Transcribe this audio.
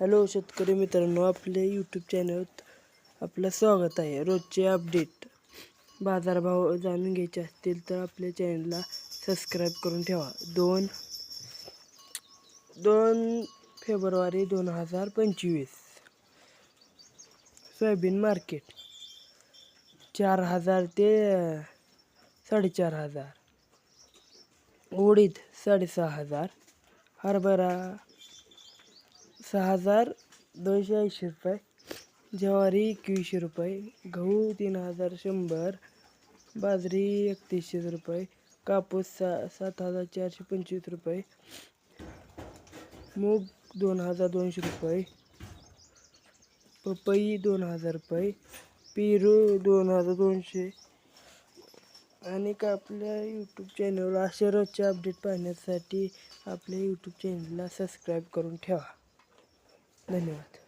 Hello शेतकरी मित्रांनो, आपल्या यूट्यूब चॅनलवर आपलं स्वागत आहे. रोजचे अपडेट बाजारभाव जाणून घ्यायचे असतील तर आपल्या चॅनलला सबस्क्राईब करून ठेवा. 2 फेब्रुवारी 2025 सोयाबीन मार्केट 4000 ते 4500, उडीद 6500, हरभरा 6280 रुपये, ज्वारी 2100 रुपये, गहू 3100, बाजरी 3100 रुपये, कापूस 7425 रुपये, मूग 2200 रुपये, पपई 2000 रुपये, पेरू 2200. आणि का आपल्या यूट्यूब चॅनलवर असे रोजचे अपडेट पाहण्यासाठी आपल्या यूट्यूब चॅनलला सबस्क्राईब करून ठेवा. धन्यवाद.